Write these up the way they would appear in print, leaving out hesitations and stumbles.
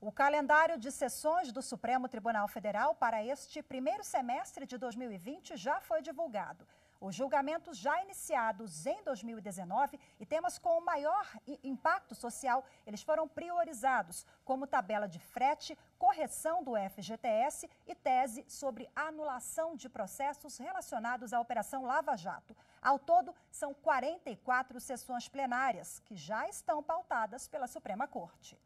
O calendário de sessões do Supremo Tribunal Federal para este primeiro semestre de 2020 já foi divulgado. Os julgamentos já iniciados em 2019 e temas com maior impacto social, eles foram priorizados, como tabela de frete, correção do FGTS e tese sobre anulação de processos relacionados à Operação Lava Jato. Ao todo, são 44 sessões plenárias que já estão pautadas pela Suprema Corte.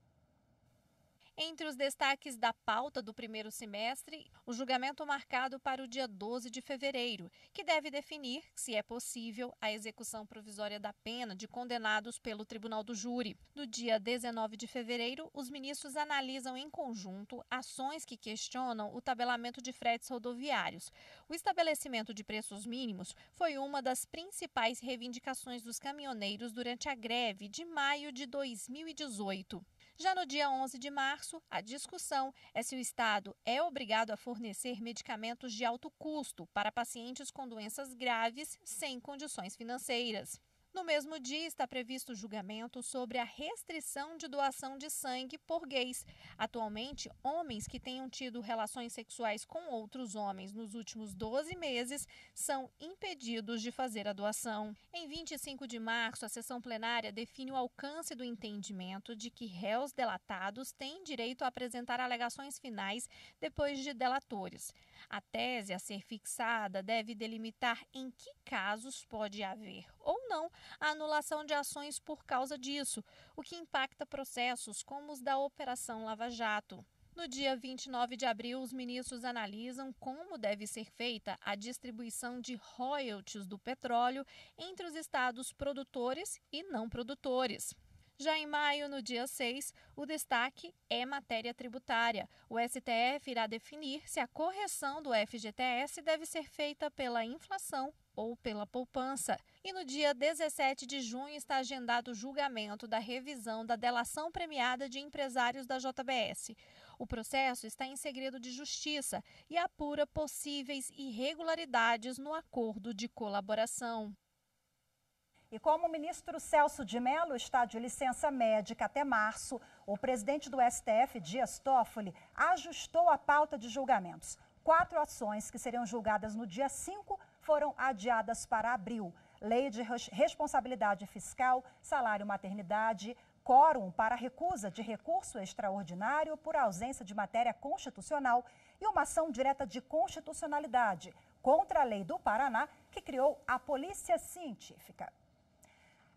Entre os destaques da pauta do primeiro semestre, o julgamento marcado para o dia 12 de fevereiro, que deve definir se é possível a execução provisória da pena de condenados pelo Tribunal do Júri. No dia 19 de fevereiro, os ministros analisam em conjunto ações que questionam o tabelamento de fretes rodoviários. O estabelecimento de preços mínimos foi uma das principais reivindicações dos caminhoneiros durante a greve de maio de 2018. Já no dia 11 de março, a discussão é se o Estado é obrigado a fornecer medicamentos de alto custo para pacientes com doenças graves sem condições financeiras. No mesmo dia, está previsto o julgamento sobre a restrição de doação de sangue por gays. Atualmente, homens que tenham tido relações sexuais com outros homens nos últimos 12 meses são impedidos de fazer a doação. Em 25 de março, a sessão plenária define o alcance do entendimento de que réus delatados têm direito a apresentar alegações finais depois de delatores. A tese a ser fixada deve delimitar em que casos pode haver ou não a anulação de ações por causa disso, o que impacta processos como os da Operação Lava Jato. No dia 29 de abril, os ministros analisam como deve ser feita a distribuição de royalties do petróleo entre os estados produtores e não produtores. Já em maio, no dia 6, o destaque é matéria tributária. O STF irá definir se a correção do FGTS deve ser feita pela inflação ou pela poupança. E no dia 17 de junho está agendado o julgamento da revisão da delação premiada de empresários da JBS. O processo está em segredo de justiça e apura possíveis irregularidades no acordo de colaboração. E como o ministro Celso de Mello está de licença médica até março, o presidente do STF, Dias Toffoli, ajustou a pauta de julgamentos. 4 ações que seriam julgadas no dia 5 foram adiadas para abril. Lei de responsabilidade fiscal, salário maternidade, quórum para recusa de recurso extraordinário por ausência de matéria constitucional e uma ação direta de constitucionalidade contra a lei do Paraná, que criou a Polícia Científica.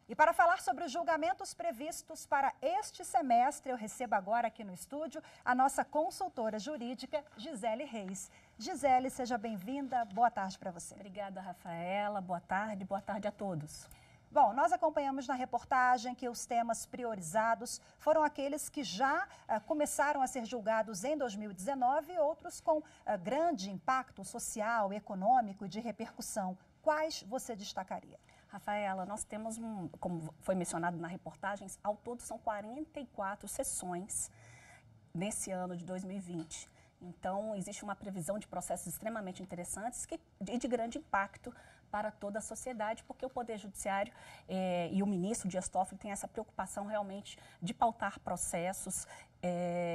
E para falar sobre os julgamentos previstos para este semestre, eu recebo agora aqui no estúdio a nossa consultora jurídica, Gisele Reis. Gisele, seja bem-vinda. Boa tarde para você. Obrigada, Rafaela. Boa tarde a todos. Bom, nós acompanhamos na reportagem que os temas priorizados foram aqueles que já começaram a ser julgados em 2019 e outros com grande impacto social, econômico e de repercussão. Quais você destacaria? Rafaela, nós temos, como foi mencionado na reportagem, ao todo são 44 sessões nesse ano de 2020. Então, existe uma previsão de processos extremamente interessantes e de grande impacto para toda a sociedade, porque o Poder Judiciário e o ministro Dias Toffoli têm essa preocupação realmente de pautar processos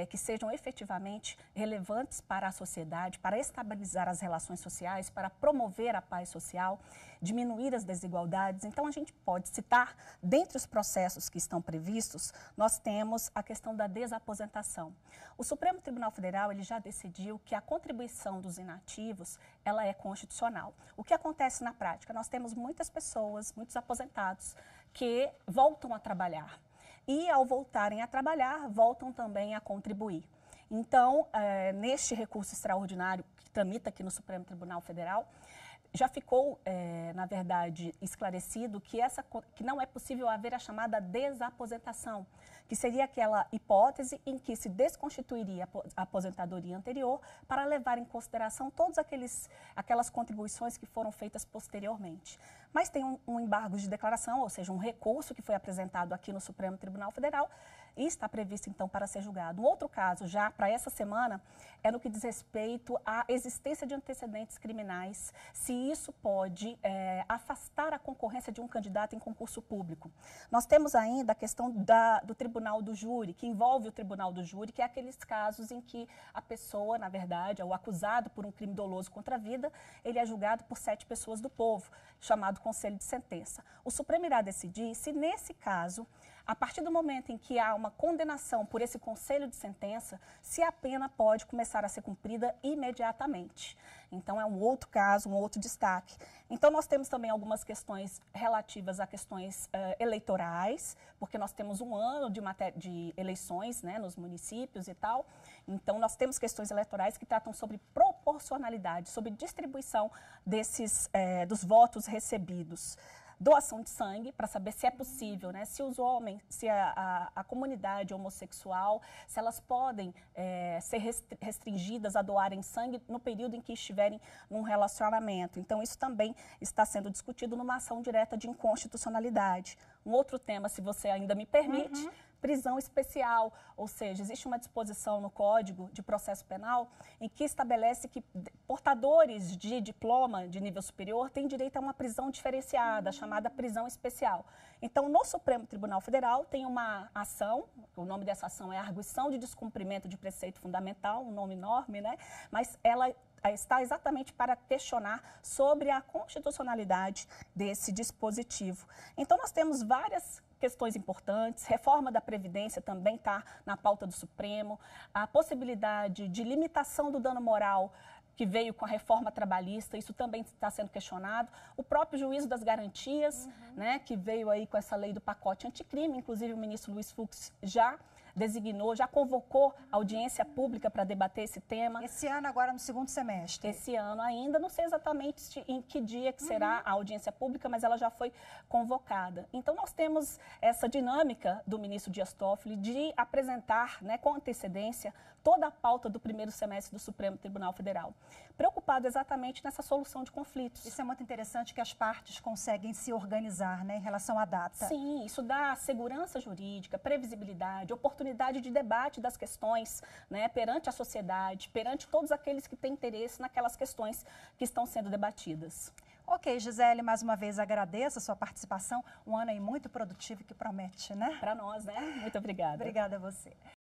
que sejam efetivamente relevantes para a sociedade, para estabilizar as relações sociais, para promover a paz social, diminuir as desigualdades. Então, a gente pode citar, dentre os processos que estão previstos, nós temos a questão da desaposentação. O Supremo Tribunal Federal ele já decidiu que a contribuição dos inativos ela é constitucional. O que acontece na prática? Nós temos muitas pessoas, muitos aposentados, que voltam a trabalhar. E, ao voltarem a trabalhar, voltam também a contribuir. Então, neste recurso extraordinário que tramita aqui no Supremo Tribunal Federal, já ficou, na verdade, esclarecido que não é possível haver a chamada desaposentação, que seria aquela hipótese em que se desconstituiria a aposentadoria anterior para levar em consideração todas aquelas contribuições que foram feitas posteriormente. Mas tem um embargo de declaração, ou seja, um recurso que foi apresentado aqui no Supremo Tribunal Federal, e está previsto, então, para ser julgado. Um outro caso, já para essa semana, é no que diz respeito à existência de antecedentes criminais, se isso pode afastar a concorrência de um candidato em concurso público. Nós temos ainda a questão do tribunal do júri, que envolve o tribunal do júri, que é aqueles casos em que a pessoa, na verdade, é o acusado por um crime doloso contra a vida, ele é julgado por 7 pessoas do povo, chamado Conselho de Sentença. O Supremo irá decidir se, nesse caso, a partir do momento em que há uma condenação por esse Conselho de Sentença, se a pena pode começar a ser cumprida imediatamente. Então, é um outro caso, um outro destaque. Então, nós temos também algumas questões relativas a questões eleitorais, porque nós temos um ano de eleições, né, nos municípios e tal. Então, nós temos questões eleitorais que tratam sobre proporcionalidade, sobre distribuição dos votos recebidos. Doação de sangue, para saber se é possível, né? Se os homens, se a comunidade homossexual, se elas podem ser restringidas a doarem sangue no período em que estiverem num relacionamento. Então, isso também está sendo discutido numa ação direta de inconstitucionalidade. Um outro tema, se você ainda me permite, prisão especial, ou seja, existe uma disposição no Código de Processo Penal em que estabelece que portadores de diploma de nível superior têm direito a uma prisão diferenciada, chamada prisão especial. Então, no Supremo Tribunal Federal tem uma ação, o nome dessa ação é Arguição de Descumprimento de Preceito Fundamental, um nome enorme, né? Mas ela está exatamente para questionar sobre a constitucionalidade desse dispositivo. Então, nós temos várias questões importantes, reforma da Previdência também está na pauta do Supremo, a possibilidade de limitação do dano moral que veio com a reforma trabalhista, isso também está sendo questionado, o próprio juízo das garantias, né, que veio aí com essa lei do pacote anticrime, inclusive o ministro Luiz Fux já designou, já convocou audiência pública para debater esse tema. Esse ano agora no segundo semestre? Esse ano ainda, não sei exatamente em que dia que será a audiência pública, mas ela já foi convocada. Então, nós temos essa dinâmica do ministro Dias Toffoli de apresentar, né, com antecedência toda a pauta do primeiro semestre do Supremo Tribunal Federal, preocupado exatamente nessa solução de conflitos. Isso é muito interessante que as partes conseguem se organizar, né, em relação à data. Sim, isso dá segurança jurídica, previsibilidade, oportunidade de debate das questões, né, perante a sociedade, perante todos aqueles que têm interesse naquelas questões que estão sendo debatidas. Ok, Gisele, mais uma vez agradeço a sua participação. Um ano aí muito produtivo que promete, né? Para nós, né? Muito obrigada. Obrigada a você.